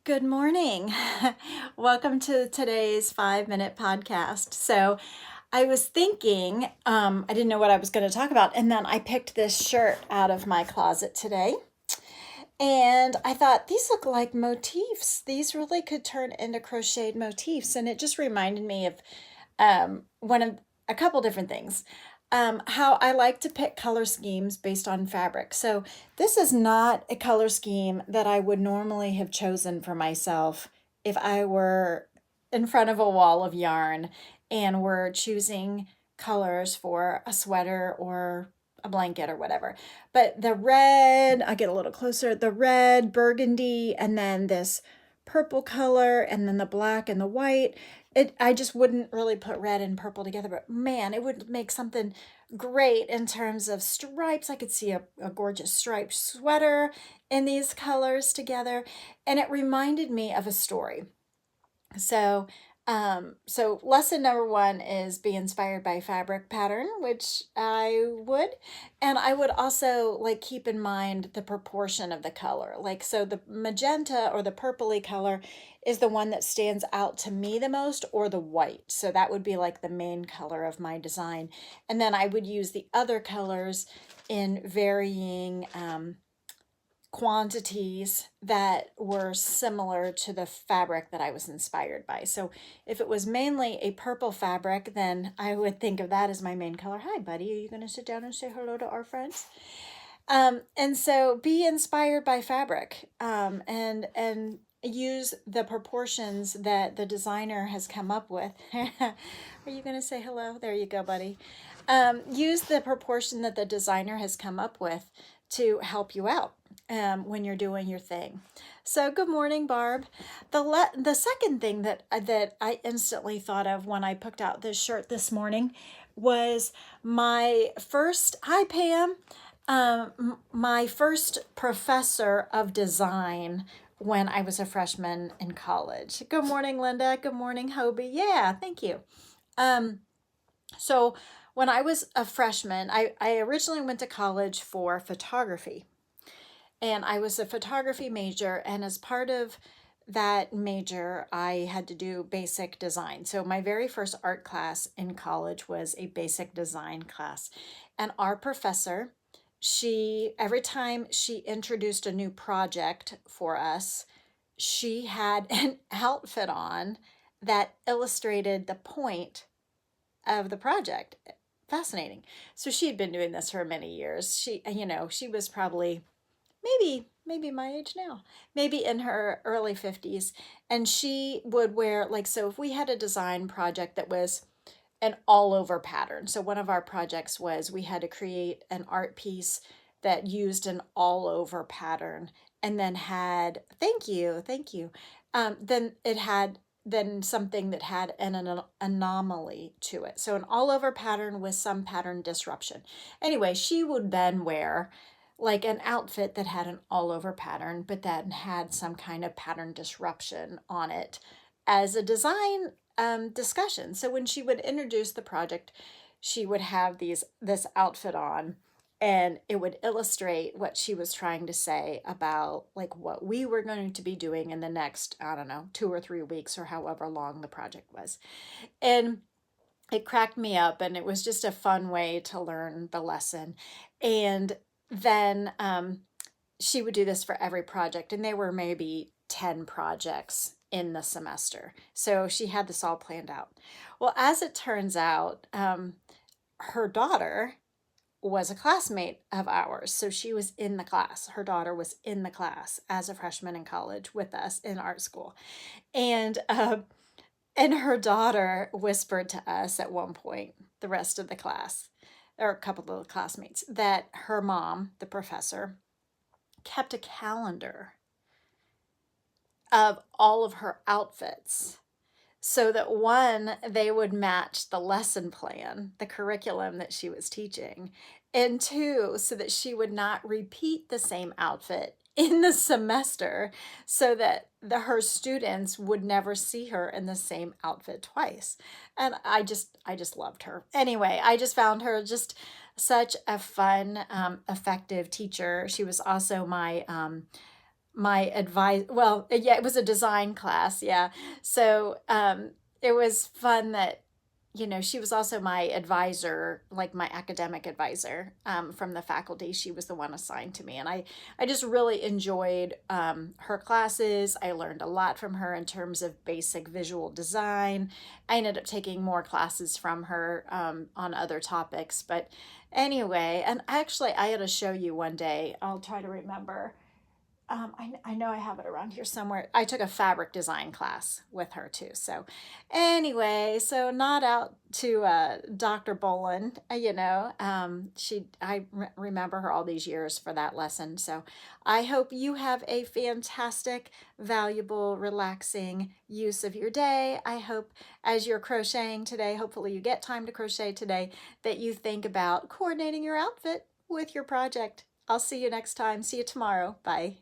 Good morning. Welcome to today's 5-minute podcast. So, I was thinking, I didn't know what I was going to talk about, and then I picked this shirt out of my closet today, and I thought these look like motifs. These really could turn into crocheted motifs, and it just reminded me of one of a couple different things. How I like to pick color schemes based on fabric. So this is not a color scheme that I would normally have chosen for myself if I were in front of a wall of yarn and were choosing colors for a sweater or a blanket or whatever. But the red, I get a little closer, the red, burgundy, and then this purple color, and then the black and the white. I just wouldn't really put red and purple together, but man, it would make something great in terms of stripes. I could see a gorgeous striped sweater in these colors together, and it reminded me of a story. So, so lesson number one is be inspired by fabric pattern, which I would, and I would also like keep in mind the proportion of the color. Like, so the magenta or the purpley color is the one that stands out to me the most, or the white. So that would be like the main color of my design. And then I would use the other colors in varying, quantities that were similar to the fabric that I was inspired by. So if it was mainly a purple fabric, then I would think of that as my main color. Hi, buddy. Are you going to sit down and say hello to our friends? And so be inspired by fabric, and use the proportions that the designer has come up with. Are you going to say hello? There you go, buddy. Use the proportion that the designer has come up with to help you out when you're doing your thing. So good morning, Barb. The second thing that I instantly thought of when I picked out this shirt this morning was my first, hi Pam, my first professor of design when I was a freshman in college. Good morning, Linda. Good morning, Hobie. Yeah, thank you. So when I was a freshman, I originally went to college for photography, and I was a photography major, and as part of that major, I had to do basic design. So my very first art class in college was a basic design class, and our professor, she every time she introduced a new project for us, she had an outfit on that illustrated the point of the project. Fascinating. So she had been doing this for many years. She was probably maybe my age now, maybe in her early 50s, and she would wear, like, so if we had a design project that was an all over pattern. So one of our projects was we had to create an art piece that used an all over pattern, and then had, thank you. Then it had then something that had an anomaly to it. So an all over pattern with some pattern disruption. Anyway, she would then wear like an outfit that had an all over pattern, but that had some kind of pattern disruption on it as a design discussion. So when she would introduce the project, she would have this outfit on, and it would illustrate what she was trying to say about like what we were going to be doing in the next, I don't know, 2 or 3 weeks or however long the project was. And it cracked me up, and it was just a fun way to learn the lesson. And then she would do this for every project, and there were maybe 10 projects in the semester. So she had this all planned out. Well, as it turns out, her daughter was a classmate of ours. So she was in the class. Her daughter was in the class as a freshman in college with us in art school. And her daughter whispered to us at one point, the rest of the class, or a couple of the classmates, that her mom, the professor, kept a calendar of all of her outfits so that one, they would match the lesson plan, the curriculum that she was teaching, and two, so that she would not repeat the same outfit in the semester, so that her students would never see her in the same outfit twice. And I just loved her. Anyway, I just found her just such a fun, effective teacher. She was also my advice. Well, yeah, it was a design class. Yeah. So it was fun that, she was also my advisor, like my academic advisor from the faculty. She was the one assigned to me. And I just really enjoyed her classes. I learned a lot from her in terms of basic visual design. I ended up taking more classes from her on other topics. But anyway, and actually, I had to show you one day. I'll try to remember. I know I have it around here somewhere. I took a fabric design class with her too. So, anyway, so not out to Dr. Bolin, remember her all these years for that lesson. So, I hope you have a fantastic, valuable, relaxing use of your day. I hope as you're crocheting today, hopefully you get time to crochet today, that you think about coordinating your outfit with your project. I'll see you next time. See you tomorrow. Bye.